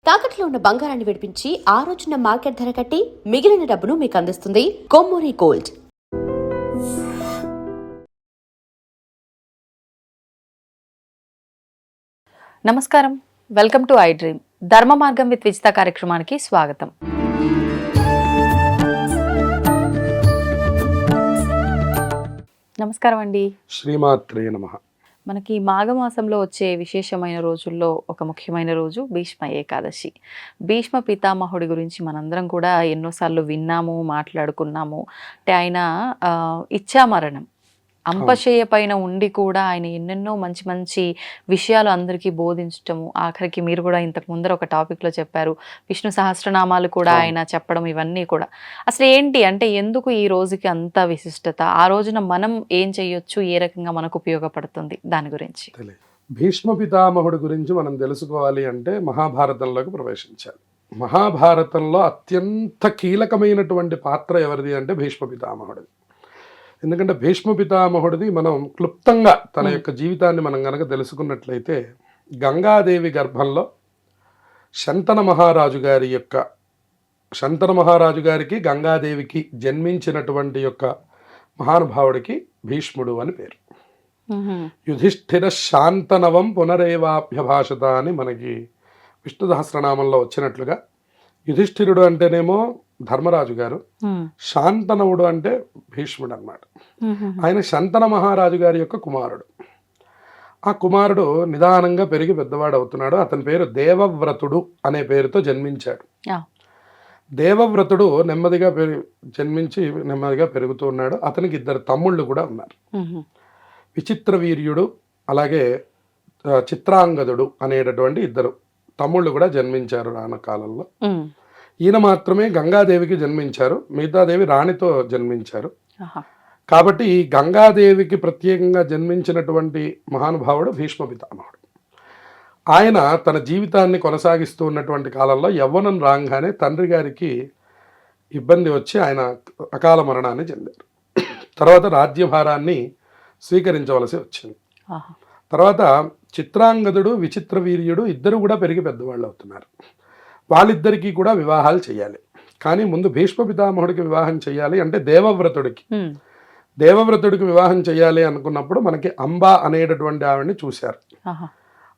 తాకట్లో ఉన్న బంగారాన్ని విడిపించి ఆ రోజున మార్కెట్ ధర కట్టి మిగిలిన డబ్బును మీకు అందిస్తుంది కొమ్మూరి గోల్డ్. నమస్కారం, వెల్కమ్ టు ఐ డ్రీమ్. ధర్మ మార్గం విత్ విజిత కార్యక్రమానికి స్వాగతం. నమస్కారం అండి. శ్రీమాత్రే నమః. మనకి మాఘమాసంలో వచ్చే విశేషమైన రోజుల్లో ఒక ముఖ్యమైన రోజు భీష్మ ఏకాదశి. భీష్మ పితామహుడి గురించి మనందరం కూడా ఎన్నోసార్లు విన్నాము, మాట్లాడుకున్నాము. అంటే ఆయన ఇచ్చామరణం అంపశయ్య పైన ఉండి కూడా ఆయన ఎన్నెన్నో మంచి మంచి విషయాలు అందరికీ బోధించటము, ఆఖరికి మీరు కూడా ఇంతకు ముందర ఒక టాపిక్లో చెప్పారు, విష్ణు సహస్రనామాలు కూడా ఆయన చెప్పడం, ఇవన్నీ కూడా అసలు ఏంటి అంటే ఎందుకు ఈ రోజుకి అంత విశిష్టత, ఆ రోజున మనం ఏం చేయొచ్చు, ఏ రకంగా మనకు ఉపయోగపడుతుంది, దాని గురించి. భీష్మ పితామహుడి గురించి మనం తెలుసుకోవాలి అంటే మహాభారతంలోకి ప్రవేశించాలి. మహాభారతంలో అత్యంత కీలకమైనటువంటి పాత్ర ఎవరిది అంటే భీష్మ పితామహుడిది. ఎందుకంటే భీష్మ పితామహుడిది మనం క్లుప్తంగా తన యొక్క జీవితాన్ని మనం కనుక తెలుసుకున్నట్లయితే, గంగాదేవి గర్భంలో శంతన మహారాజు గారికి గంగాదేవికి జన్మించినటువంటి యొక్క మహానుభావుడికి భీష్ముడు అని పేరు. యుధిష్ఠిర శాంతనవం పునరేవాభ్యభాషత అని మనకి విష్ణు సహస్రనామంలో వచ్చినట్లుగా, యుధిష్ఠిరుడు అంటేనేమో ధర్మరాజు గారు, శాంతనవుడు అంటే భీష్ముడు అన్నమాట. ఆయన శంతన మహారాజు గారి యొక్క కుమారుడు. ఆ కుమారుడు నిదానంగా పెరిగి పెద్దవాడు అవుతున్నాడు. అతని పేరు దేవవ్రతుడు అనే పేరుతో జన్మించాడు. దేవవ్రతుడు నెమ్మదిగా జన్మించి నెమ్మదిగా పెరుగుతూ ఉన్నాడు. అతనికి 2 తమ్ముళ్ళు కూడా ఉన్నారు. విచిత్ర వీర్యుడు అలాగే చిత్రాంగదుడు అనేటటువంటి 2 తమ్ముళ్ళు కూడా జన్మించారు రాన కాలంలో. ఈయన మాత్రమే గంగాదేవికి జన్మించారు, మిగతాదేవి రాణితో జన్మించారు. కాబట్టి ఈ గంగాదేవికి ప్రత్యేకంగా జన్మించినటువంటి మహానుభావుడు భీష్మ పితామహుడు. ఆయన తన జీవితాన్ని కొనసాగిస్తూ ఉన్నటువంటి కాలంలో యవ్వనం రాగానే తండ్రి గారికి ఇబ్బంది వచ్చి ఆయన అకాల మరణాన్ని చెందారు. తర్వాత రాజ్యభారాన్ని స్వీకరించవలసి వచ్చింది. తర్వాత చిత్రాంగదుడు విచిత్ర వీర్యుడు 2 కూడా పెరిగి పెద్దవాళ్ళు అవుతున్నారు. వాళ్ళిద్దరికీ కూడా వివాహాలు చేయాలి. కానీ ముందు భీష్మ పితామహుడికి వివాహం చేయాలి అంటే దేవవ్రతుడికి వివాహం చేయాలి అనుకున్నప్పుడు మనకి అంబా అనేటటువంటి ఆవిడని చూశారు.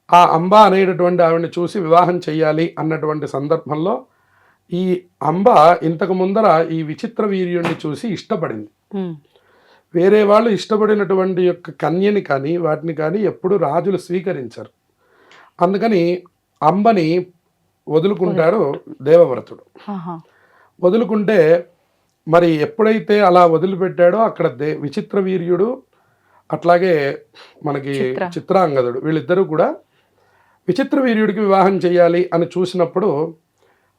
ఆ అంబా అనేటటువంటి ఆవిడని చూసి వివాహం చేయాలి అన్నటువంటి సందర్భంలో ఈ అంబ ఇంతకు ముందర ఈ విచిత్ర వీర్యుడిని చూసి ఇష్టపడింది. వేరే వాళ్ళు ఇష్టపడినటువంటి యొక్క కన్యని కానీ వాటిని కానీ ఎప్పుడు రాజులు స్వీకరించరు. అందుకని అంబని వదులుకుంటారు దేవవ్రతుడు. వదులుకుంటే మరి ఎప్పుడైతే అలా వదిలిపెట్టాడో అక్కడ విచిత్ర వీర్యుడు అట్లాగే మనకి చిత్రాంగదుడు వీళ్ళిద్దరూ కూడా విచిత్ర వీర్యుడికి వివాహం చేయాలి అని చూసినప్పుడు,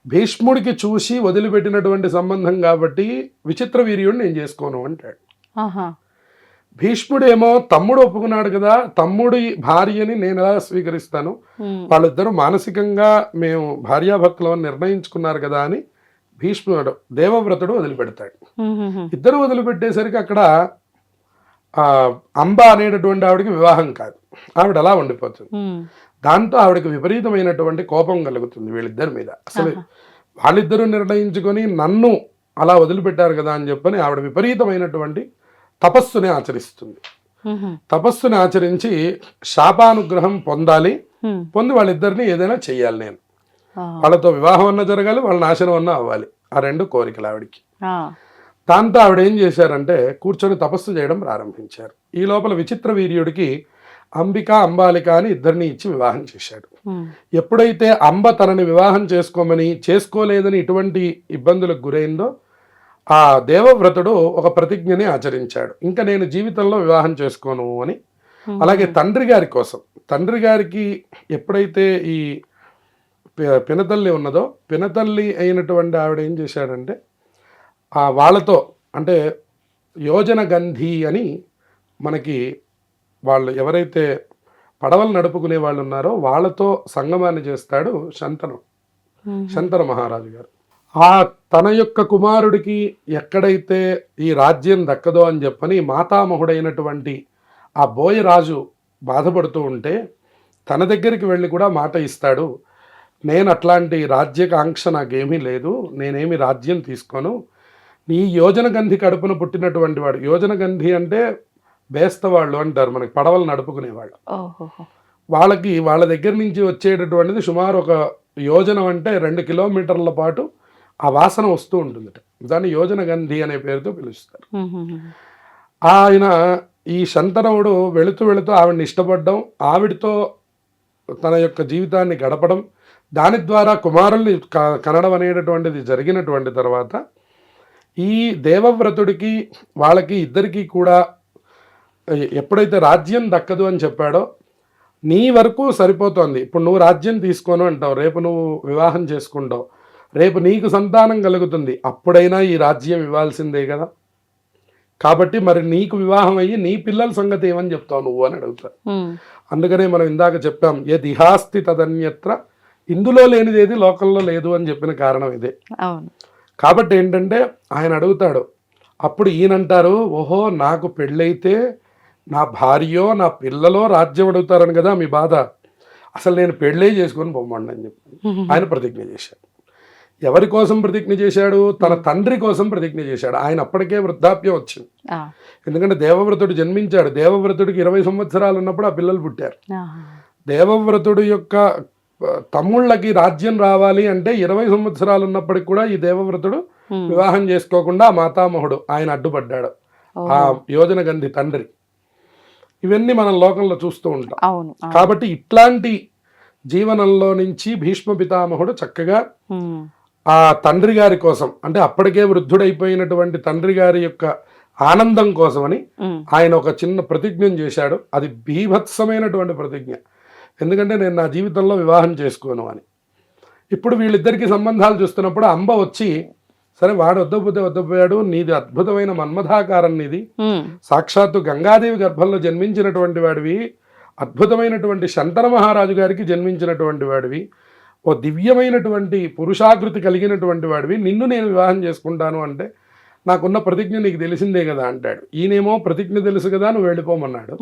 భీష్ముడికి చూసి వదిలిపెట్టినటువంటి సంబంధం కాబట్టి విచిత్ర వీర్యుడిని నేను చేసుకోను అంటాడు. భీష్ముడేమో తమ్ముడు ఒప్పుకున్నాడు కదా, తమ్ముడి భార్యని నేను ఎలా స్వీకరిస్తాను, వాళ్ళిద్దరూ మానసికంగా మేము భార్యాభర్తలు నిర్ణయించుకున్నారు కదా అని భీష్ముడు దేవవ్రతుడు వదిలిపెడతాడు. 2 వదిలిపెట్టేసరికి అక్కడ అంబ అనేటటువంటి ఆవిడకి వివాహం కాదు, ఆవిడ అలా ఉండిపోతుంది. దాంతో ఆవిడకి విపరీతమైనటువంటి కోపం కలుగుతుంది వీళ్ళిద్దరి మీద. అసలు వాళ్ళిద్దరూ నిర్ణయించుకొని నన్ను అలా వదిలిపెట్టారు కదా అని చెప్పని ఆవిడ విపరీతమైనటువంటి తపస్సుని ఆచరిస్తుంది. తపస్సుని ఆచరించి శాపానుగ్రహం పొంది వాళ్ళిద్దరిని ఏదైనా చెయ్యాలి, నేను వాళ్ళతో వివాహం అన్నా జరగాలి, వాళ్ళ నాశనం అన్నా అవ్వాలి, ఆ 2 కోరికలు ఆవిడికి. దాంతో ఆవిడ ఏం చేశారంటే కూర్చొని తపస్సు చేయడం ప్రారంభించారు. ఈ లోపల విచిత్ర వీర్యుడికి అంబిక అంబాలిక అని 2 ఇచ్చి వివాహం చేశాడు. ఎప్పుడైతే అంబ తనని వివాహం చేసుకోలేదని ఇటువంటి ఇబ్బందులకు గురైందో ఆ దేవవ్రతుడు ఒక ప్రతిజ్ఞని ఆచరించాడు, ఇంకా నేను జీవితంలో వివాహం చేసుకోను అని. అలాగే తండ్రి గారికి ఎప్పుడైతే ఈ పినతల్లి ఉన్నదో, పినతల్లి అయినటువంటి ఆవిడ ఏం చేశాడంటే వాళ్ళతో అంటే యోజన గంధి అని మనకి వాళ్ళు ఎవరైతే పడవలు నడుపుకునే వాళ్ళు ఉన్నారో వాళ్ళతో సంగమాన్ని చేస్తాడు శంతన మహారాజు గారు. తన యొక్క కుమారుడికి ఎక్కడైతే ఈ రాజ్యం దక్కదో అని చెప్పని మాతామహుడైనటువంటి ఆ బోయరాజు బాధపడుతూ ఉంటే తన దగ్గరికి వెళ్ళి కూడా మాట ఇస్తాడు, నేను అట్లాంటి రాజ్యకాంక్ష నాకేమీ లేదు, నేనేమి రాజ్యం తీసుకోను. నీ యోజనగంధి కడుపున పుట్టినటువంటి వాడు, యోజనగంధి అంటే బేస్తవాళ్ళు అంటారు, మనకి పడవలు నడుపుకునేవాళ్ళు. వాళ్ళకి వాళ్ళ దగ్గర నుంచి వచ్చేటటువంటిది సుమారు ఒక యోజనం అంటే 2 కిలోమీటర్ల పాటు ఆ వాసన వస్తూ ఉంటుంది. దాన్ని యోజనగంధి అనే పేరుతో పిలుస్తారు. ఆయన ఈ శంతనువుడు వెళుతూ వెళుతూ ఆవిడని ఇష్టపడడం, ఆవిడతో తన యొక్క జీవితాన్ని గడపడం, దాని ద్వారా కుమారుల్ని కనడం అనేటటువంటిది జరిగినటువంటి తర్వాత ఈ దేవవ్రతుడికి వాళ్ళకి ఇద్దరికీ కూడా ఎప్పుడైతే రాజ్యం దక్కదు అని చెప్పాడో, నీ వరకు సరిపోతుంది, ఇప్పుడు నువ్వు రాజ్యం తీసుకోను అంటావు, రేపు నువ్వు వివాహం చేసుకుంటావు, రేపు నీకు సంతానం కలుగుతుంది, అప్పుడైనా ఈ రాజ్యం ఇవ్వాల్సిందే కదా, కాబట్టి మరి నీకు వివాహం అయ్యి నీ పిల్లల సంగతి ఏమని చెప్తావు నువ్వు అని అడుగుతారు. అందుకనే మనం ఇందాక చెప్పాం, యదిహాస్తి తదన్యత్ర, ఇందులో లేనిది ఏది లోకంలో లేదు అని చెప్పిన కారణం ఇదే. కాబట్టి ఏంటంటే ఆయన అడుగుతాడు, అప్పుడు ఈయనంటారు, ఓహో నాకు పెళ్ళైతే నా భార్యో నా పిల్లలో రాజ్యం అడుగుతారని కదా మీ బాధ, అసలు నేను పెళ్ళే చేసుకొని పొమ్మండి అని చెప్పి ఆయన ప్రతిజ్ఞ చేశాడు. ఎవరి కోసం ప్రతిజ్ఞ చేశాడు? తన తండ్రి కోసం ప్రతిజ్ఞ చేశాడు. ఆయన అప్పటికే వృద్ధాప్యం వచ్చింది, ఎందుకంటే దేవవ్రతుడు జన్మించాడు. దేవవ్రతుడికి 20 సంవత్సరాలు ఉన్నప్పుడు ఆ పిల్లలు పుట్టారు. దేవవ్రతుడు యొక్క తమ్ముళ్ళకి రాజ్యం రావాలి అంటే 20 సంవత్సరాలు ఉన్నప్పటికి కూడా ఈ దేవవ్రతుడు వివాహం చేసుకోకుండా మాతామహుడు ఆయన అడ్డుపడ్డాడు, ఆ యోజనగంధి తండ్రి. ఇవన్నీ మనం లోకంలో చూస్తూ ఉంటాం. కాబట్టి ఇట్లాంటి జీవనంలో నుంచి భీష్మ పితామహుడు చక్కగా ఆ తండ్రి గారి కోసం, అంటే అప్పటికే వృద్ధుడైపోయినటువంటి తండ్రి గారి యొక్క ఆనందం కోసమని ఆయన ఒక చిన్న ప్రతిజ్ఞను చేశాడు. అది బీభత్సమైనటువంటి ప్రతిజ్ఞ, ఎందుకంటే నేను నా జీవితంలో వివాహం చేసుకోను అని. ఇప్పుడు వీళ్ళిద్దరికి సంబంధాలు చూస్తున్నప్పుడు అంబ వచ్చి, సరే వాడు వద్దపోయాడు, నీది అద్భుతమైన మన్మథాకారం, నీది సాక్షాత్తు గంగాదేవి గర్భంలో జన్మించినటువంటి వాడివి, అద్భుతమైనటువంటి శంతన మహారాజు గారికి జన్మించినటువంటి వాడివి, ఓ దివ్యమైనటువంటి పురుషాకృతి కలిగినటువంటి వాడివి, నిన్ను నేను వివాహం చేసుకుంటాను అంటే నాకున్న ప్రతిజ్ఞ నీకు తెలిసిందే కదా అంటాడు. ఈయనేమో ప్రతిజ్ఞ తెలుసు కదా నువ్వు వెళ్ళిపోమన్నాడు,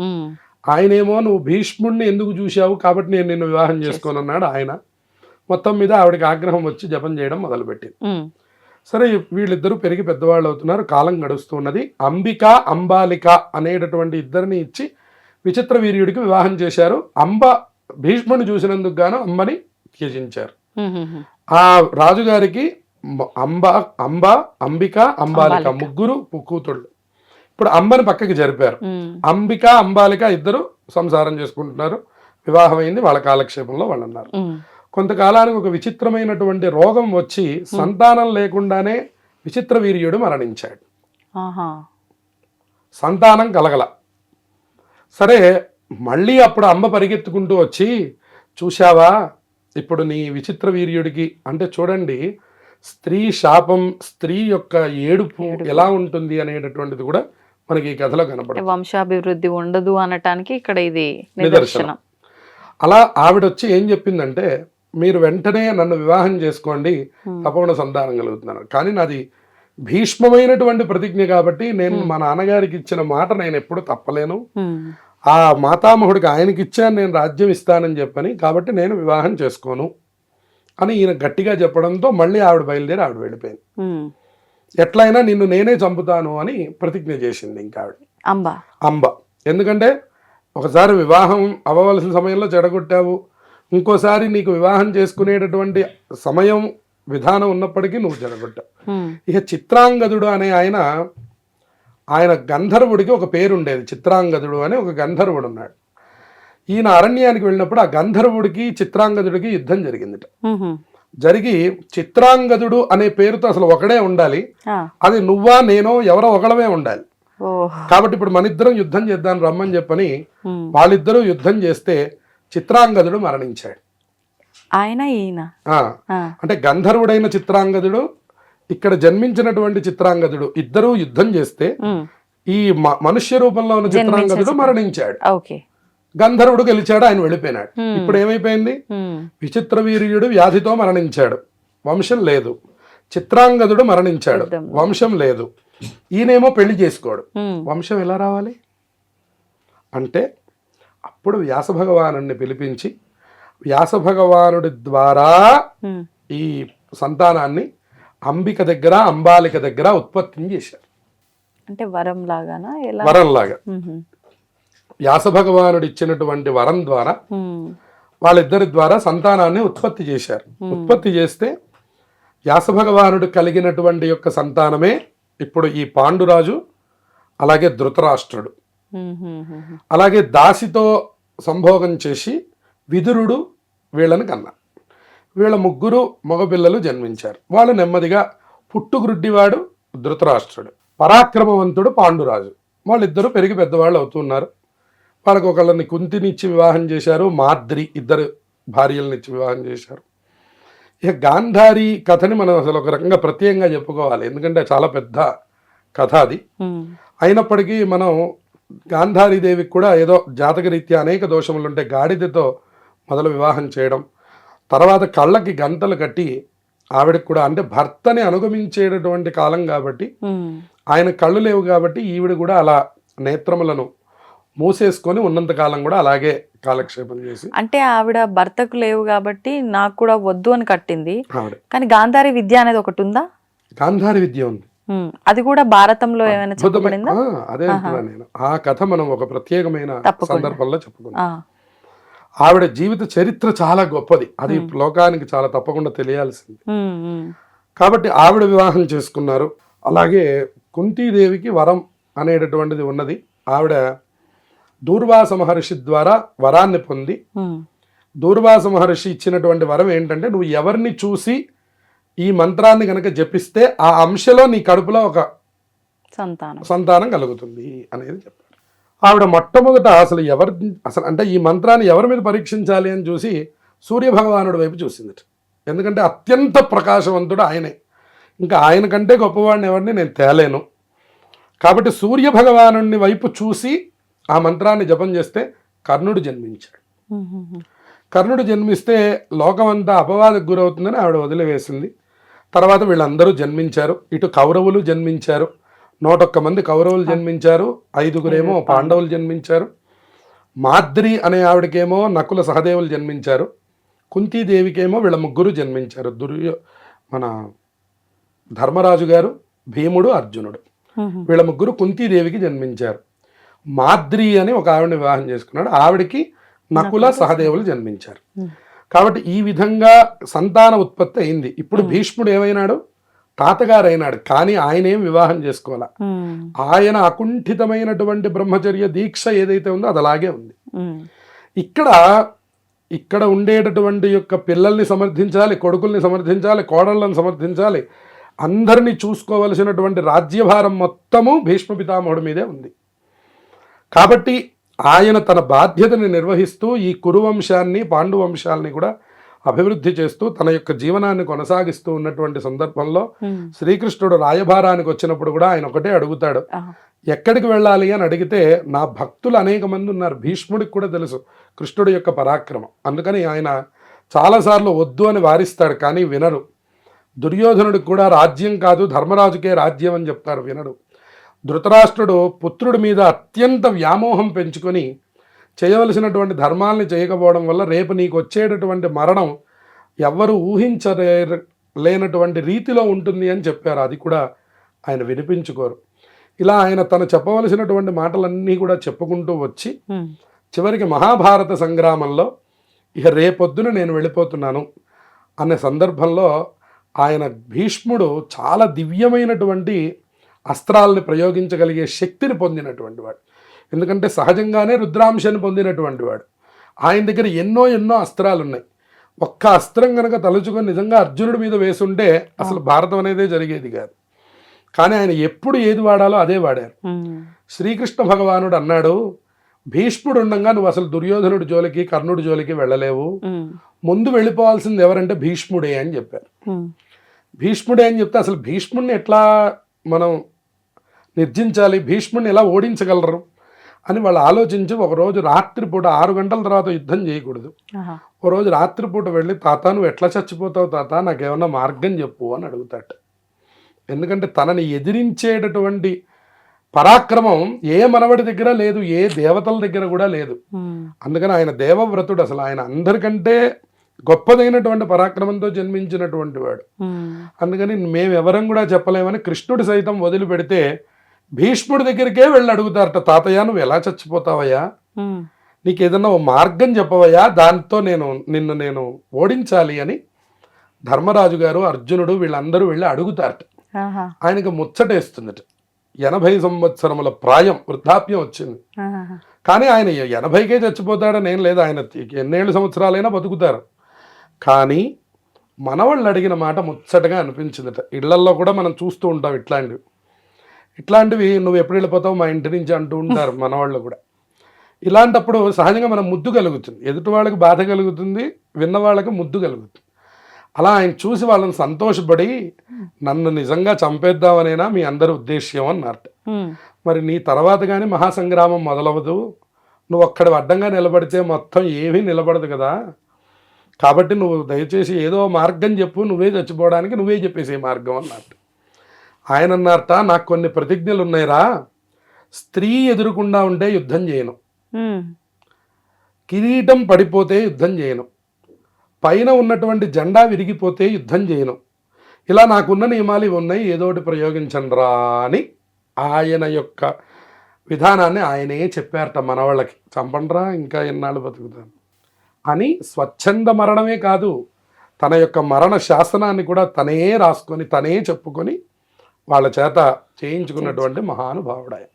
ఆయనేమో నువ్వు భీష్ముడిని ఎందుకు చూశావు కాబట్టి నేను నిన్ను వివాహం చేసుకోనన్నాడు ఆయన. మొత్తం మీద ఆవిడకి ఆగ్రహం వచ్చి జపం చేయడం మొదలుపెట్టింది. సరే వీళ్ళిద్దరూ పెరిగి పెద్దవాళ్ళు అవుతున్నారు, కాలం గడుస్తున్నది. అంబిక అంబాలిక అనేటటువంటి ఇద్దరిని ఇచ్చి విచిత్ర వీర్యుడికి వివాహం చేశారు. అంబ భీష్ముడిని చూసినందుకు గాను అంబని త్యజించారు. ఆ రాజుగారికి అంబిక అంబాలిక ముగ్గురు కూతుళ్ళు. ఇప్పుడు అంబని పక్కకి జరిపారు. అంబిక అంబాలిక ఇద్దరు సంసారం చేసుకుంటున్నారు, వివాహం అయింది, వాళ్ళ కాలక్షేపంలో వాళ్ళు ఉన్నారు. కొంతకాలానికి ఒక విచిత్రమైనటువంటి రోగం వచ్చి సంతానం లేకుండానే విచిత్ర వీర్యుడు మరణించాడు. సంతానం కలగల. సరే మళ్ళీ అప్పుడు అంబ పరిగెత్తుకుంటూ వచ్చి, చూశావా ఇప్పుడు నీ విచిత్ర వీర్యుడికి, అంటే చూడండి స్త్రీ శాపం, స్త్రీ యొక్క ఏడుపు ఎలా ఉంటుంది అనేటటువంటిది కూడా మనకి ఈ కథలో కనపడుతుంది. వంశాభివృద్ధి ఉండదు అనటానికి ఇక్కడ ఇది నిదర్శనం. అలా ఆవిడ వచ్చి ఏం చెప్పిందంటే, మీరు వెంటనే నన్ను వివాహం చేసుకోండి, తప్పకుండా సంతానం కలుగుతున్నాను, కానీ నాది భీష్మమైనటువంటి ప్రతిజ్ఞ కాబట్టి నేను మా నాన్నగారికి ఇచ్చిన మాట నేను ఎప్పుడు తప్పలేను, ఆ మాతామహుడికి ఆయనకి ఇచ్చాను నేను రాజ్యం ఇస్తానని చెప్పని, కాబట్టి నేను వివాహం చేసుకోను అని ఈయన గట్టిగా చెప్పడంతో మళ్ళీ ఆవిడ బయలుదేరి ఆవిడ వెళ్ళిపోయింది. ఎట్లయినా నిన్ను నేనే చంపుతాను అని ప్రతిజ్ఞ చేసింది ఇంకా ఆవిడ అంబ. ఎందుకంటే ఒకసారి వివాహం అవ్వవలసిన సమయంలో చెడగొట్టావు, ఇంకోసారి నీకు వివాహం చేసుకునేటటువంటి సమయం విధానం ఉన్నప్పటికీ నువ్వు చెడగొట్టావు. ఇక చిత్రాంగదుడు అనే ఆయన గంధర్వుడికి ఒక పేరు ఉండేది, చిత్రాంగదుడు అని ఒక గంధర్వుడు ఉన్నాడు. ఈయన అరణ్యానికి వెళ్ళినప్పుడు ఆ గంధర్వుడికి చిత్రాంగదుడికి యుద్ధం జరిగిందిట. జరిగి చిత్రాంగదుడు అనే పేరుతో అసలు ఒకడే ఉండాలి, అది నువ్వా నేనో ఎవరో ఒకళ్ళమే ఉండాలి. కాబట్టి ఇప్పుడు మన ఇద్దరం యుద్ధం చేద్దాం రమ్మని చెప్పని వాళ్ళిద్దరూ యుద్ధం చేస్తే చిత్రాంగదుడు మరణించాడు. అంటే గంధర్వుడైన చిత్రాంగదుడు, ఇక్కడ జన్మించినటువంటి చిత్రాంగదుడు, ఇద్దరూ యుద్ధం చేస్తే ఈ మనుష్య రూపంలో ఉన్న చిత్రాంగదుడు మరణించాడు. గంధర్వుడు గెలిచాడు, ఆయన వెళ్ళిపోయినాడు. ఇప్పుడు ఏమైపోయింది? విచిత్ర వీర్యుడు వ్యాధితో మరణించాడు, వంశం లేదు. చిత్రాంగదుడు మరణించాడు, వంశం లేదు. ఈయనేమో పెళ్లి చేసుకోడు, వంశం ఎలా రావాలి? అంటే అప్పుడు వ్యాస భగవానుని పిలిపించి వ్యాస భగవానుడి ద్వారా ఉమ్. ఈ సంతానాన్ని అంబిక దగ్గర అంబాలిక దగ్గర ఉత్పత్తిని చేశారు. అంటే వరం లాగానా ఎలా? వరంలాగా ఉహు. వ్యాస భగవానుడు ఇచ్చినటువంటి వరం ద్వారా ఉమ్. వాళ్ళిద్దరి ద్వారా సంతానాన్ని ఉత్పత్తి చేశారు. ఉత్పత్తి చేస్తే వ్యాస భగవానుడు కలిగినటువంటి యొక్క సంతానమే ఇప్పుడు ఈ పాండురాజు, అలాగే ధృతరాష్ట్రుడు, ఉహుహుహు. అలాగే దాసితో సంభోగం చేసి విదురుడు వీళ్ళని కన్నారు. వీళ్ళ ముగ్గురు మగపిల్లలు జన్మించారు. వాళ్ళు నెమ్మదిగా పుట్టుగ్రుడ్డివాడు ధృతరాష్ట్రుడు, పరాక్రమవంతుడు పాండురాజు. వాళ్ళిద్దరూ పెరిగి పెద్దవాళ్ళు అవుతున్నారు. వాళ్ళకి ఒకళ్ళని కుంతినిచ్చి వివాహం చేశారు, మాద్రి ఇద్దరు భార్యలనిచ్చి వివాహం చేశారు. ఇక గాంధారి కథని మనం అసలు ఒక రకంగా ప్రత్యేకంగా చెప్పుకోవాలి, ఎందుకంటే చాలా పెద్ద కథ అది. ఉమ్. అయినప్పటికీ మనం గాంధారీదేవికి కూడా ఏదో జాతకరీత్యా అనేక దోషములు ఉంటే గాడిదతో మొదలు వివాహం చేయడం, తర్వాత కళ్ళకి గంతలు కట్టి ఆవిడకి కూడా, అంటే భర్తని అనుగమించేటటువంటి కాలం కాబట్టి ఉమ్. ఆయన కళ్ళు లేవు కాబట్టి ఈవిడ కూడా అలా నేత్రములను మూసేసుకొని ఉన్నంతకాలం కూడా అలాగే కాలక్షేపం చేసి, అంటే ఆవిడ భర్తకు లేవు కాబట్టి నాకు కూడా వద్దు అని కట్టింది. ఆవిడ కానీ గాంధారి విద్య అనేది ఒకటి ఉందా? గాంధారి విద్య ఉంది. ఉమ్. అది కూడా భారతంలో ఏమైనా చెప్పబడిందా? అదే అంటున్నాను నేను. ఆ కథ మనం ఒక ప్రత్యేకమైన తప్పకుండా. సందర్భంలో చెప్పుకున్నాం. ఆ. ఆవిడ జీవిత చరిత్ర చాలా గొప్పది, అది లోకానికి చాలా తప్పకుండా తెలియాల్సింది. ఉమ్. ఉమ్. కాబట్టి ఆవిడ వివాహం చేసుకున్నారు. అలాగే కుంతీదేవికి వరం అనేటటువంటిది ఉన్నది. ఆవిడ దూర్వాస మహర్షి ద్వారా వరాన్ని పొంది, ఉమ్. దూర్వాస మహర్షి ఇచ్చినటువంటి వరం ఏంటంటే, నువ్వు ఎవరిని చూసి ఈ మంత్రాన్ని కనుక జపిస్తే ఆ అంశలో నీ కడుపులో ఒక సంతానం కలుగుతుంది అనేది చెప్పారు. ఆవిడ మొట్టమొదట అసలు అంటే ఈ మంత్రాన్ని ఎవరి మీద పరీక్షించాలి అని చూసి సూర్య భగవానుడి వైపు చూసింది. ఎందుకంటే అత్యంత ప్రకాశవంతుడు ఆయనే, ఇంకా ఆయన కంటే గొప్పవాడిని ఎవరిని నేను తేలేను. కాబట్టి సూర్య భగవానుడిని వైపు చూసి ఆ మంత్రాన్ని జపం చేస్తే కర్ణుడు జన్మించాడు. కర్ణుడు జన్మిస్తే లోకమంతా అపవాదకు గురవుతుందని ఆవిడ వదిలివేసింది. తర్వాత వీళ్ళందరూ జన్మించారు. ఇటు కౌరవులు జన్మించారు, 101 మంది కౌరవులు జన్మించారు, 5గురేమో పాండవులు జన్మించారు. మాద్రి అనే ఆవిడకేమో నకుల సహదేవులు జన్మించారు. కుంతీదేవికేమో వీళ్ళ ముగ్గురు జన్మించారు, మన ధర్మరాజు గారు, భీముడు, అర్జునుడు. వీళ్ళ ముగ్గురు కుంతీదేవికి జన్మించారు. మాద్రి అని ఒక ఆవిడని వివాహం చేసుకున్నాడు, ఆవిడికి నకుల సహదేవులు జన్మించారు. కాబట్టి ఈ విధంగా సంతాన ఉత్పత్తి అయింది. ఇప్పుడు భీష్ముడు ఏమైనాడు, తాతగారు అయినాడు, కానీ ఆయన ఏం వివాహం చేసుకోవాల. ఆయన అకుంఠితమైనటువంటి బ్రహ్మచర్య దీక్ష ఏదైతే ఉందో అది అలాగే ఉంది. ఇక్కడ ఉండేటటువంటి యొక్క పిల్లల్ని సమర్థించాలి, కొడుకుల్ని సమర్థించాలి, కోడళ్ళని సమర్థించాలి, అందరినీ చూసుకోవలసినటువంటి రాజ్యభారం మొత్తము భీష్మ పితామహుడి మీదే ఉంది. కాబట్టి ఆయన తన బాధ్యతని నిర్వహిస్తూ ఈ కురువంశాన్ని, పాండువంశాలని కూడా అభివృద్ధి చేస్తూ తన యొక్క జీవనాన్ని కొనసాగిస్తూ ఉన్నటువంటి సందర్భంలో శ్రీకృష్ణుడు రాయభారానికి వచ్చినప్పుడు కూడా ఆయన ఒకటే అడుగుతాడు, ఎక్కడికి వెళ్ళాలి అని అడిగితే, నా భక్తులు అనేక మంది ఉన్నారు. భీష్ముడికి కూడా తెలుసు కృష్ణుడి యొక్క పరాక్రమం, అందుకని ఆయన చాలాసార్లు వద్దు అని వారిస్తాడు, కానీ వినరు. దుర్యోధనుడికి కూడా రాజ్యం కాదు, ధర్మరాజుకే రాజ్యం అని చెప్తారు, వినడు. ధృతరాష్ట్రుడు పుత్రుడి మీద అత్యంత వ్యామోహం పెంచుకొని చేయవలసినటువంటి ధర్మాల్ని చేయకపోవడం వల్ల రేపు నీకు వచ్చేటటువంటి మరణం ఎవ్వరూ ఊహించలేనటువంటి రీతిలో ఉంటుంది అని చెప్పారు. అది కూడా ఆయన వినిపించుకోరు. ఇలా ఆయన తను చెప్పవలసినటువంటి మాటలన్నీ కూడా చెప్పుకుంటూ వచ్చి చివరికి మహాభారత సంగ్రామంలో ఇక రేపొద్దున నేను వెళ్ళిపోతున్నాను అనే సందర్భంలో ఆయన భీష్ముడు చాలా దివ్యమైనటువంటి అస్త్రాలని ప్రయోగించగలిగే శక్తిని పొందినటువంటి వాడు. ఎందుకంటే సహజంగానే రుద్రాంశాన్ని పొందినటువంటి వాడు. ఆయన దగ్గర ఎన్నో అస్త్రాలు ఉన్నాయి. ఒక్క అస్త్రం కనుక తలుచుకొని నిజంగా అర్జునుడి మీద వేసుంటే అసలు భారతం అనేదే జరిగేది కాదు. కానీ ఆయన ఎప్పుడు ఏది వాడాలో అదే వాడారు. శ్రీకృష్ణ భగవానుడు అన్నాడు, భీష్ముడు ఉండగా నువ్వు అసలు దుర్యోధనుడి జోలికి, కర్ణుడి జోలికి వెళ్ళలేవు, ముందు వెళ్ళిపోవాల్సింది ఎవరంటే భీష్ముడే అని చెప్పారు. భీష్ముడే అని చెప్తే అసలు భీష్ముడిని ఎట్లా మనం నిర్జించాలి, భీష్ముడిని ఎలా ఓడించగలరు అని వాళ్ళు ఆలోచించి ఒకరోజు రాత్రిపూట 6 గంటల తర్వాత యుద్ధం చేయకూడదు, ఓ రోజు రాత్రిపూట వెళ్ళి, తాత నువ్వు ఎట్లా చచ్చిపోతావు తాత, నాకేమన్నా మార్గం చెప్పు అని అడుగుతాట. ఎందుకంటే తనని ఎదిరించేటటువంటి పరాక్రమం ఏ మనవడి దగ్గర లేదు, ఏ దేవతల దగ్గర కూడా లేదు. అందుకని ఆయన దేవవ్రతుడు, అసలు ఆయన అందరికంటే గొప్పదైనటువంటి పరాక్రమంతో జన్మించినటువంటి వాడు. అందుకని మేమెవరం కూడా చెప్పలేమని కృష్ణుడు సైతం వదిలిపెడితే భీష్ముడి దగ్గరికే వెళ్ళి అడుగుతారట, తాతయ్య నువ్వు ఎలా చచ్చిపోతావయ్యా, నీకు ఏదన్నా ఓ మార్గం చెప్పవయ్యా, దాంతో నిన్ను ఓడించాలి అని ధర్మరాజు గారు, అర్జునుడు వీళ్ళందరూ వెళ్ళి అడుగుతారట. ఆయనకు ముచ్చటేస్తుందట. 80 సంవత్సరముల ప్రాయం, వృద్ధాప్యం వచ్చింది. కానీ ఆయన 80కే చచ్చిపోతాడని ఏం లేదు, ఆయన ఎన్నేళ్ళు సంవత్సరాలైనా బతుకుతారు. కానీ మనవాళ్ళు అడిగిన మాట ముచ్చటగా అనిపించిందట. ఇళ్లల్లో కూడా మనం చూస్తూ ఉంటాం ఇట్లాంటివి నువ్వు ఎప్పుడు వెళ్ళిపోతావు మా ఇంటి నుంచి అంటూ ఉంటారు మనవాళ్ళు కూడా. ఇలాంటప్పుడు సహజంగా మనం ముద్దు కలుగుతుంది, ఎదుటి వాళ్ళకి బాధ కలుగుతుంది, విన్న వాళ్ళకి ముద్దు కలుగుతుంది. అలా ఆయన చూసి వాళ్ళని సంతోషపడి నన్ను నిజంగా చంపేద్దామనేనా మీ అందరి ఉద్దేశ్యం అన్నట్టు. మరి నీ తర్వాత కానీ మహాసంగ్రామం మొదలవదు, నువ్వు అక్కడ అడ్డంగా నిలబడితే మొత్తం ఏమీ నిలబడదు కదా, కాబట్టి నువ్వు దయచేసి ఏదో మార్గం చెప్పు, నువ్వే చచ్చిపోవడానికి నువ్వే చెప్పేసే మార్గం అన్నట్టు. ఆయన అన్నారట, నాకు కొన్ని ప్రతిజ్ఞలు ఉన్నాయిరా, స్త్రీ ఎదురుకుండా ఉంటే యుద్ధం చేయను, కిరీటం పడిపోతే యుద్ధం చేయను, పైన ఉన్నటువంటి జెండా విరిగిపోతే యుద్ధం చేయను, ఇలా నాకున్న నియమాలు ఇవి ఉన్నాయి, ఏదో ఒకటి ప్రయోగించండి రా అని ఆయన యొక్క విధానాన్ని ఆయనే చెప్పారట మనవాళ్ళకి. చంపండ్రా ఇంకా ఎన్నాళ్ళు బతుకుతాను అని. స్వచ్ఛంద మరణమే కాదు, తన యొక్క మరణ శాసనాన్ని కూడా తనే రాసుకొని తనే చెప్పుకొని వాళ్ళ చేత చేయించుకున్నటువంటి మహానుభావుడాయ.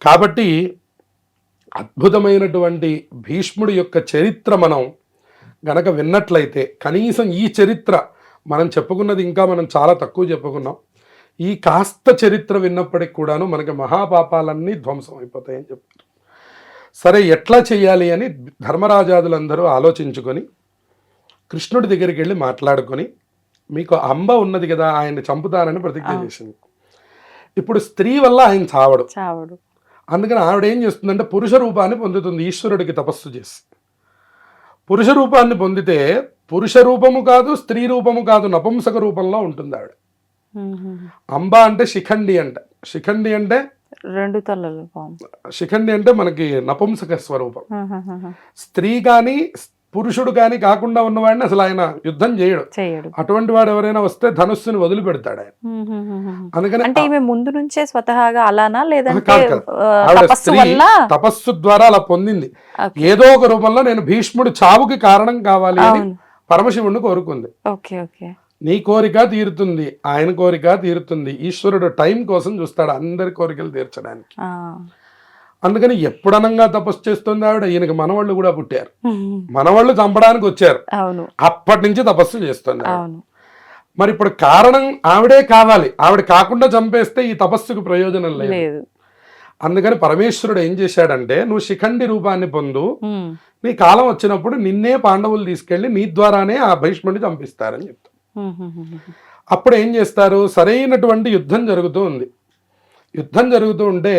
కాబట్టి అద్భుతమైనటువంటి భీష్ముడి యొక్క చరిత్ర మనం గనక విన్నట్లయితే, కనీసం ఈ చరిత్ర మనం చెప్పుకున్నది ఇంకా మనం చాలా తక్కువ చెప్పుకున్నాం, ఈ కాస్త చరిత్ర విన్నప్పటికి కూడాను మనకి మహాపాపాలన్నీ ధ్వంసం అయిపోతాయని చెప్పారు. సరే ఎట్లా చేయాలి అని ధర్మరాజాదులందరూ ఆలోచించుకొని కృష్ణుడి దగ్గరికి వెళ్ళి మాట్లాడుకొని, మీకు అంబ ఉన్నది కదా, ఆయన్ని చంపుతానని ప్రతిజ్ఞ చేసింది. ఇప్పుడు స్త్రీ వల్ల ఆయన చావడు. అందుకని ఆవిడ ఏం చేస్తుందంటే పురుష రూపాన్ని పొందుతుంది, ఈశ్వరుడికి తపస్సు చేసి. పురుష రూపాన్ని పొందితే పురుష రూపము కాదు, స్త్రీ రూపము కాదు, నపుంసక రూపంలో ఉంటుంది ఆవిడ. అంబ అంటే శిఖండి అంటే 2 తలలు. శిఖండి అంటే మనకి నపుంసక స్వరూపం. స్త్రీ కానీ పురుషుడు కానీ కాకుండా ఉన్నవాడిని అసలు ఆయన యుద్ధం చేయడు. అటువంటి వాడు ఎవరైనా వస్తే ధనుస్సుని వదిలిపెడతాడు ఆయన. అందుకని అంటే ఈమె ముందు నుంచే స్వతహాగా అలానా, లేదంటే తపస్సు ద్వారా అలా పొందింది. ఏదో ఒక రూపంలో నేను భీష్ముడు చావుకి కారణం కావాలి అని పరమశివుడిని కోరుకుంది. నీ కోరిక తీరుతుంది, ఆయన కోరిక తీరుతుంది. ఈశ్వరుడు టైం కోసం చూస్తాడు అందరి కోరికలు తీర్చడానికి. అందుకని ఎప్పుడనంగా తపస్సు చేస్తుంది ఆవిడ. ఈయనకి మనవాళ్ళు కూడా పుట్టారు, మనవాళ్ళు చంపడానికి వచ్చారు, అప్పటి నుంచి తపస్సు చేస్తుంది. మరి ఇప్పుడు కారణం ఆవిడే కావాలి, ఆవిడ కాకుండా చంపేస్తే ఈ తపస్సుకు ప్రయోజనం లేదు. అందుకని పరమేశ్వరుడు ఏం చేశాడంటే, నువ్వు శిఖండి రూపాన్ని పొందు, నీ కాలం వచ్చినప్పుడు నిన్నే పాండవులు తీసుకెళ్లి నీ ద్వారానే ఆ భీష్ముడిని చంపిస్తారని చెప్తారు. అప్పుడు ఏం చేస్తారు, సరైనటువంటి యుద్ధం జరుగుతూ ఉంది. యుద్ధం జరుగుతూ ఉంటే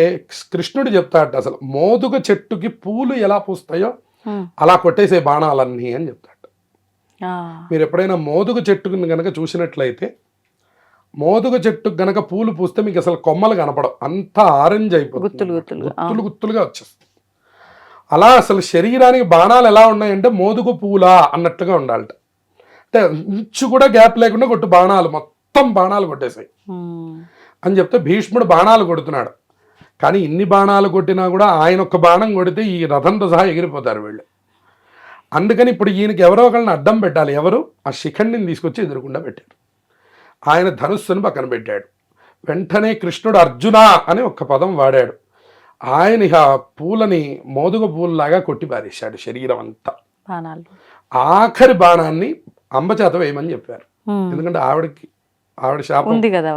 కృష్ణుడు చెప్తాడు, అసలు మోదుగ చెట్టుకి పూలు ఎలా పూస్తాయో అలా కొట్టేసే బాణాలన్నీ అని చెప్తాడు. మీరు ఎప్పుడైనా మోదుగ చెట్టుకు గనక చూసినట్లయితే, మోదుగ చెట్టుకు గనక పూలు పూస్తే మీకు అసలు కొమ్మలు కనపడవు, అంతా ఆరెంజ్ అయిపోతుంది, గుత్తులుగా వచ్చేస్తుంది. అలా అసలు శరీరానికి బాణాలు ఎలా ఉన్నాయంటే మోదుగ పూలా అన్నట్టుగా ఉండాలట. అంటే ఇంచు కూడా గ్యాప్ లేకుండా కొట్టు బాణాలు, మొత్తం బాణాలు కొట్టేసాయి అని చెప్తే భీష్ముడు బాణాలు కొడుతున్నాడు. కానీ ఇన్ని బాణాలు కొట్టినా కూడా ఆయన ఒక్క బాణం కొడితే ఈ రథంతో సహా ఎగిరిపోతారు వీళ్ళు. అందుకని ఇప్పుడు ఈయనకి ఎవరో ఒకళ్ళని అడ్డం పెట్టాలి. ఎవరు? ఆ శిఖండిని తీసుకొచ్చి ఎదురుకుండా పెట్టారు. ఆయన ధనుస్సును పక్కన పెట్టాడు. వెంటనే కృష్ణుడు అర్జున అని ఒక్క పదం వాడాడు. ఆయన పూలని మోదుగ పూలలాగా కొట్టి పారేశాడు శరీరం అంతా. ఆఖరి బాణాన్ని అంబ చేత వేయమని చెప్పారు. ఎందుకంటే ఆవిడ శాపం ఉంది కదా,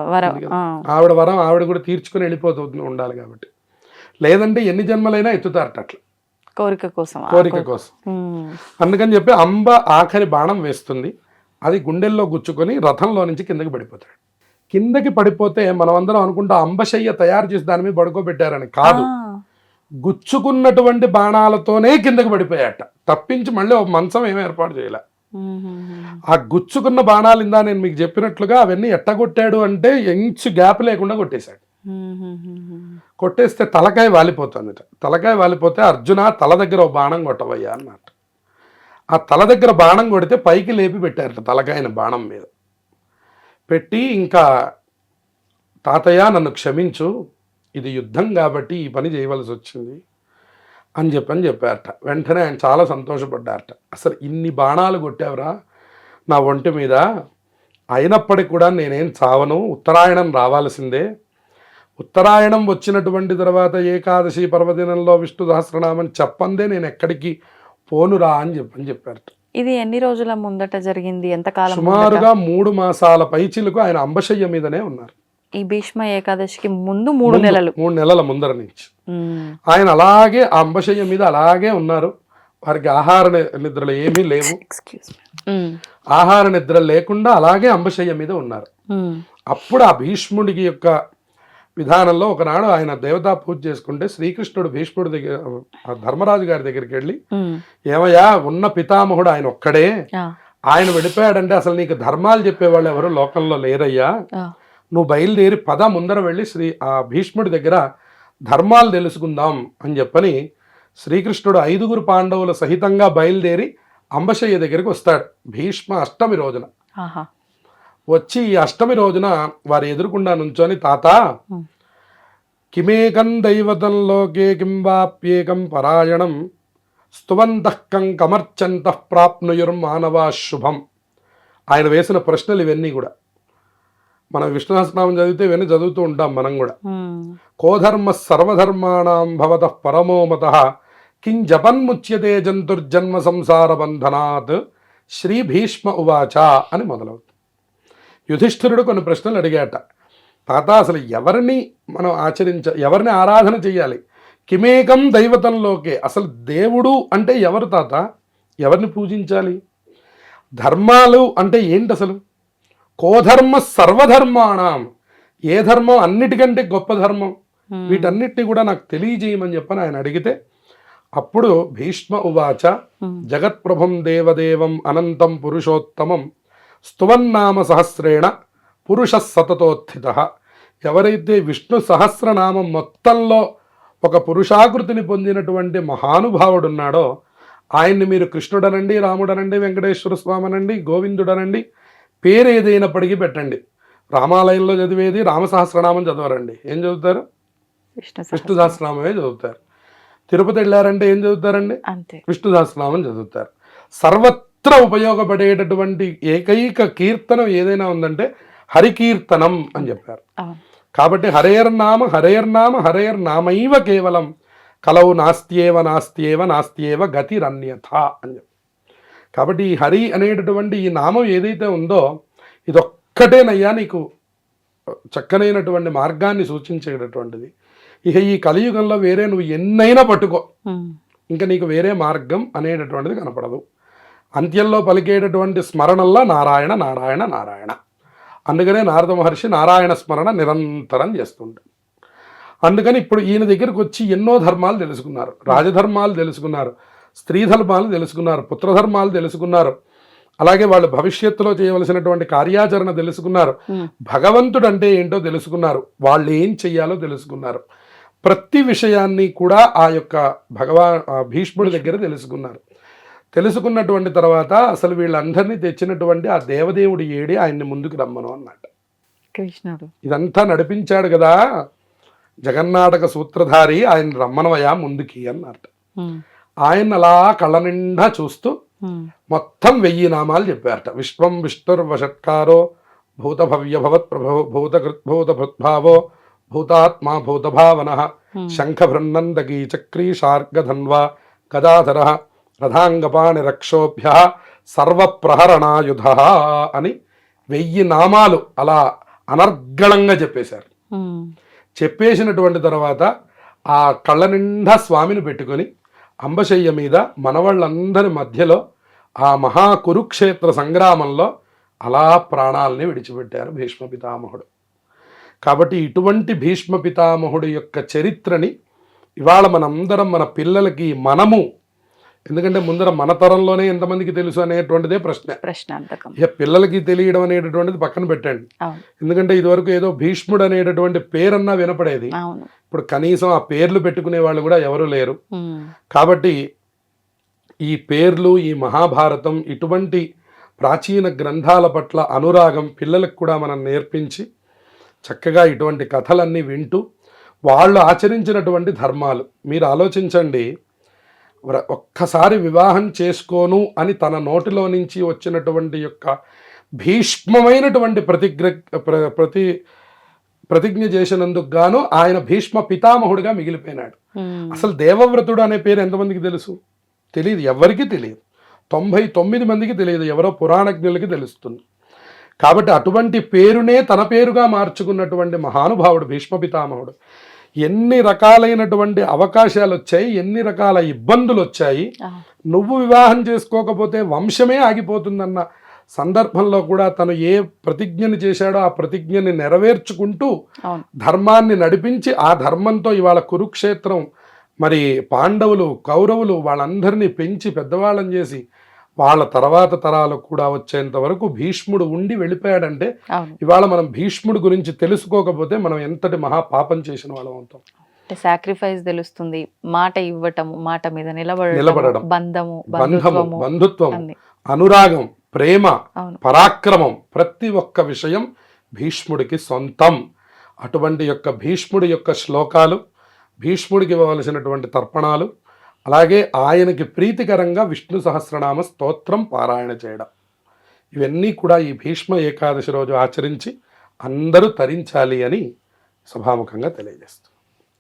ఆవిడ వరం ఆవిడ కూడా తీర్చుకుని వెళ్ళిపోతుంది ఉండాలి కాబట్టి. లేదంటే ఎన్ని జన్మలైనా ఎత్తుతారట అట్లా కోరిక కోసం. అందుకని చెప్పి అంబ ఆఖరి బాణం వేస్తుంది, అది గుండెల్లో గుచ్చుకొని రథంలో నుంచి కిందకి పడిపోతాడు. కిందకి పడిపోతే మనం అందరం అనుకుంటా అంబశయ్య తయారు చేసి దాని మీద పడుకోబెట్టారని. కాదు, గుచ్చుకున్నటువంటి బాణాలతోనే కిందకి పడిపోయాట, తప్పించి మళ్ళీ ఒక మంచం ఏమీ ఏర్పాటు చేయలే. ఆ గుచ్చుకున్న బాణాలు ఇందా నేను మీకు చెప్పినట్లుగా అవన్నీ ఎట్టగొట్టాడు అంటే ఇంచు గ్యాప్ లేకుండా కొట్టేశాడు. కొట్టేస్తే తలకాయ వాలిపోతుందిట. తలకాయ వాలిపోతే అర్జున తల దగ్గర ఓ బాణం కొట్టవయ్యా అన్నమాట. ఆ తల దగ్గర బాణం కొడితే పైకి లేపి పెట్టారట తలకాయని బాణం మీద పెట్టి, ఇంకా తాతయ్య నన్ను క్షమించు, ఇది యుద్ధం కాబట్టి ఈ పని చేయవలసి వచ్చింది అని చెప్పారట. వెంటనే ఆయన చాలా సంతోషపడ్డారట. అసలు ఇన్ని బాణాలు కొట్టావురా నా ఒంటి మీద, అయినప్పటికీ కూడా నేనేం చావను, ఉత్తరాయణం రావాల్సిందే. ఉత్తరాయణం వచ్చినటువంటి తర్వాత ఏకాదశి పర్వదినంలో విష్ణు సహస్రనామం చెప్పందే నేను ఎక్కడికి పోనురా అని చెప్పారట. ఇది ఎన్ని రోజుల ముందట జరిగింది? ఎంతకాలం? సుమారుగా 3 మాసాల పైచిలకు ఆయన అంబశయ్య మీదనే ఉన్నారు. ఈ భీష్మ ఏకాదశికి ముందు 3 నెలలు, 3 నెలల ముందర నుంచి ఆయన అలాగే ఆ అంబశయ్య మీద అలాగే ఉన్నారు. వారికి ఆహార నిద్రలు ఏమీ లేవు. ఆహార నిద్ర లేకుండా అలాగే అంబశయ్య మీద ఉన్నారు. అప్పుడు ఆ భీష్ముడికి యొక్క విధానంలో ఒకనాడు ఆయన దేవతా పూజ చేసుకుంటే శ్రీకృష్ణుడు భీష్ముడి దగ్గర, ధర్మరాజు గారి దగ్గరికి వెళ్ళి, ఏమయ్యా ఉన్న పితామహుడు ఆయన ఒక్కడే, ఆయన వెళ్ళిపోయాడంటే అసలు నీకు ధర్మాలు చెప్పేవాళ్ళు ఎవరు లోకంలో లేరయ్యా, నువ్వు బయలుదేరి పద ముందర వెళ్ళి ఆ భీష్ముడి దగ్గర ధర్మాలు తెలుసుకుందాం అని చెప్పని శ్రీకృష్ణుడు 5 పాండవుల సహితంగా బయలుదేరి అంబశయ్య దగ్గరికి వస్తాడు భీష్మ అష్టమి రోజున. వచ్చి ఈ అష్టమి రోజున వారి ఎదురుకుండా నుంచొని, తాత కిమేకం దైవతంలోకే కింవాప్యేకం పరాయణం స్తువంతః కం కమర్చంతః ప్రాప్నుయుర్మానవా శుభం. ఆయన వేసిన ప్రశ్నలు ఇవన్నీ కూడా మనం విష్ణు సహస్రనామం చదివితే ఇవన్నీ చదువుతూ ఉంటాం మనం కూడా. కోధర్మ సర్వధర్మాణం భవతః పరమోమతః కిం జపన్ముచ్యతే జంతుర్జన్మ సంసార బంధనాత్ శ్రీ భీష్మ ఉవాచ అని మొదలవుతుంది. యుధిష్ఠిరుడు కొన్ని ప్రశ్నలు అడిగాట. తాత అసలు ఎవరిని మనం ఎవరిని ఆరాధన చెయ్యాలి? కిమేకం దైవతంలోకే, అసలు దేవుడు అంటే ఎవరు తాత? ఎవరిని పూజించాలి? ధర్మాలు అంటే ఏంటి అసలు? కోధర్మ సర్వధర్మాణం, ఏ ధర్మం అన్నిటికంటే గొప్ప ధర్మం, వీటన్నిటిని కూడా నాకు తెలియజేయమని చెప్పని ఆయన అడిగితే, అప్పుడు భీష్మ ఉవాచ జగత్ప్రభం దేవదేవం అనంతం పురుషోత్తమం స్తువన్నామ సహస్రేణ పురుష సతతోత్థిత. ఎవరైతే విష్ణు సహస్రనామం మొత్తంలో ఒక పురుషాకృతిని పొందినటువంటి మహానుభావుడున్నాడో ఆయన్ని మీరు కృష్ణుడనండి, రాముడనండి, వెంకటేశ్వర స్వామనండి, గోవిందుడనండి, పేరు ఏదైనప్పటికీ పెట్టండి. రామాలయంలో చదివేది రామసహస్రనామం చదవరండి, ఏం చదువుతారు? విష్ణు సహస్రనామమే చదువుతారు. తిరుపతి వెళ్ళారంటే ఏం చదువుతారండి? విష్ణు సహస్రనామం చదువుతారు. సర్వత్ర ఉపయోగపడేటటువంటి ఏకైక కీర్తనం ఏదైనా ఉందంటే హరికీర్తనం అని చెప్పారు. కాబట్టి హరేర్నామ హరేర్నామ హరేర్నామైవ కేవలం కలవు నాస్త్యేవ నాస్త్యేవ నాస్త్యేవ గతిరన్యథ అని చెప్పారు. కాబట్టి ఈ హరి అనేటటువంటి ఈ నామం ఏదైతే ఉందో ఇదొక్కటేనయ్యా నీకు చక్కనైనటువంటి మార్గాన్ని సూచించేటటువంటిది. ఇక ఈ కలియుగంలో వేరే నువ్వు ఎన్నైనా పట్టుకో, ఇంకా నీకు వేరే మార్గం అనేటటువంటిది కనపడదు. అంత్యంలో పలికేటటువంటి స్మరణల్లో నారాయణ నారాయణ నారాయణ. అందుకనే నారద మహర్షి నారాయణ స్మరణ నిరంతరం చేస్తుంటారు. అందుకని ఇప్పుడు ఈయన దగ్గరకు వచ్చి ఎన్నో ధర్మాలు తెలుసుకున్నారు. రాజధర్మాలు తెలుసుకున్నారు, స్త్రీ ధర్మాలు తెలుసుకున్నారు, పుత్రధర్మాలు తెలుసుకున్నారు, అలాగే వాళ్ళు భవిష్యత్తులో చేయవలసినటువంటి కార్యాచరణ తెలుసుకున్నారు, భగవంతుడు అంటే ఏంటో తెలుసుకున్నారు, వాళ్ళు ఏం చెయ్యాలో తెలుసుకున్నారు. ప్రతి విషయాన్ని కూడా ఆ యొక్క భీష్ముడి దగ్గర తెలుసుకున్నారు. తెలుసుకున్నటువంటి తర్వాత అసలు వీళ్ళందరినీ తెచ్చినటువంటి ఆ దేవదేవుడు ఏడి ఆయన్ని ముందుకు రమ్మను అన్నట్టు కృష్ణుడు ఇదంతా నడిపించాడు కదా జగన్నాటక సూత్రధారి, ఆయన రమ్మనవయా ముందుకి అన్నట్టు. ఆయన అలా కళ్ళ నిండా చూస్తూ మొత్తం 1000 నామాలు చెప్పారట. విశ్వం విష్ణుర్వషట్కారో భూత భవ్య భవత్ ప్రభో భూతకృద్భూత భృద్భావో భూతాత్మా భూతభావన శంఖభృన్నందకీ చక్రీ శార్గధన్వా గదాధర రథాంగపాణి రక్షోభ్య సర్వప్రహరణాయుధ అని 1000 నామాలు అలా అనర్గళంగా చెప్పేశారు. చెప్పేసినటువంటి తర్వాత ఆ కళ్ళ నిండా స్వామిని పెట్టుకొని అంబశయ్య మీద మనవాళ్ళందరి మధ్యలో ఆ మహాకురుక్షేత్ర సంగ్రామంలో అలా ప్రాణాలని విడిచిపెట్టారు భీష్మ పితామహుడు. కాబట్టి ఇటువంటి భీష్మ పితామహుడు యొక్క చరిత్రని ఇవాళ మనందరం మన పిల్లలకి మనము ఎందుకంటే ముందర మన తరంలోనే ఎంతమందికి తెలుసు అనేటువంటిదే ప్రశ్న. ప్రశ్నార్థకం. ఇక పిల్లలకి తెలియడం అనేటటువంటిది పక్కన పెట్టండి. అవును. ఎందుకంటే ఇదివరకు ఏదో భీష్ముడు అనేటటువంటి పేరన్నా వినపడేది. అవును. ఇప్పుడు కనీసం ఆ పేర్లు పెట్టుకునే వాళ్ళు కూడా ఎవరు లేరు. ఉమ్. కాబట్టి ఈ పేర్లు, ఈ మహాభారతం, ఇటువంటి ప్రాచీన గ్రంథాల పట్ల అనురాగం పిల్లలకు కూడా మనం నేర్పించి చక్కగా ఇటువంటి కథలన్నీ వింటూ వాళ్ళు ఆచరించినటువంటి ధర్మాలు మీరు ఆలోచించండి. ఒక్కసారి వివాహం చేసుకోను అని తన నోటిలో నుంచి వచ్చినటువంటి యొక్క భీష్మమైనటువంటి ప్రతిజ్ఞ చేసినందుకు గాను ఆయన భీష్మ పితామహుడిగా మిగిలిపోయినాడు. ఉమ్. అసలు దేవవ్రతుడు అనే పేరు ఎంతమందికి తెలుసు? తెలియదు, ఎవరికీ తెలియదు. 99 మందికి తెలియదు, ఎవరో పురాణజ్ఞులకి తెలుస్తుంది. కాబట్టి అటువంటి పేరునే తన పేరుగా మార్చుకున్నటువంటి మహానుభావుడు భీష్మ పితామహుడు. ఎన్ని రకాలైనటువంటి అవకాశాలు వచ్చాయి, ఎన్ని రకాల ఇబ్బందులు వచ్చాయి. నువ్వు వివాహం చేసుకోకపోతే వంశమే ఆగిపోతుందన్న సందర్భంలో కూడా తను ఏ ప్రతిజ్ఞని చేశాడో ఆ ప్రతిజ్ఞని నెరవేర్చుకుంటూ ధర్మాన్ని నడిపించి ఆ ధర్మంతో ఇవాళ కురుక్షేత్రం మరి పాండవులు, కౌరవులు వాళ్ళందరినీ పెంచి పెద్దవాళ్ళని చేసి వాళ్ళ తర్వాత తరాలు కూడా వచ్చేంత వరకు భీష్ముడు ఉండి వెళ్ళిపోయాడంటే ఇవాళ మనం భీష్ముడు గురించి తెలుసుకోకపోతే మనం ఎంతటి మహాపాపం చేసిన వాళ్ళం అవుతాం. సాక్రిఫైస్ తెలుస్తుంది, మాట ఇవ్వటము, మాట మీద నిలబడడం, బంధుత్వం, అనురాగం, ప్రేమ, పరాక్రమం, ప్రతి ఒక్క విషయం భీష్ముడికి సొంతం. అటువంటి యొక్క భీష్ముడి యొక్క శ్లోకాలు, భీష్ముడికి ఇవ్వవలసినటువంటి తర్పణాలు, అలాగే ఆయనకి ప్రీతికరంగా విష్ణు సహస్రనామ స్తోత్రం పారాయణ చేయడం, ఇవన్నీ కూడా ఈ భీష్మ ఏకాదశి రోజు ఆచరించి అందరూ తరించాలి అని సభాముఖంగా తెలియజేస్తాం.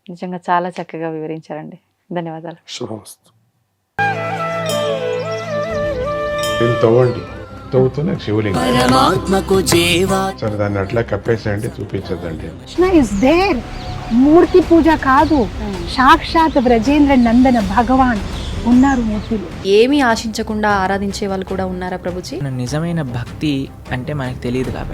నిజంగా చాలా చక్కగా వివరించారండి. ధన్యవాదాలు. శుభమస్తు. తవ్వండి, తవ్వుతూనే శివలింగం. పరమాత్మకు జీవా సరే దాన్ని అట్లా కప్పేసేయండి, చూపించదండి. Krishna is there. మూర్తి పూజ కాదు, సాక్షాత్ బ్రజేంద్ర నందన భగవాన్ ఉన్నారు మూర్తిలో. ఏమీ ఆశించకుండా ఆరాధించే వాళ్ళు కూడా ఉన్నారా ప్రభుజీ? నిజమైన భక్తి అంటే మనకు తెలియదు కాబట్టి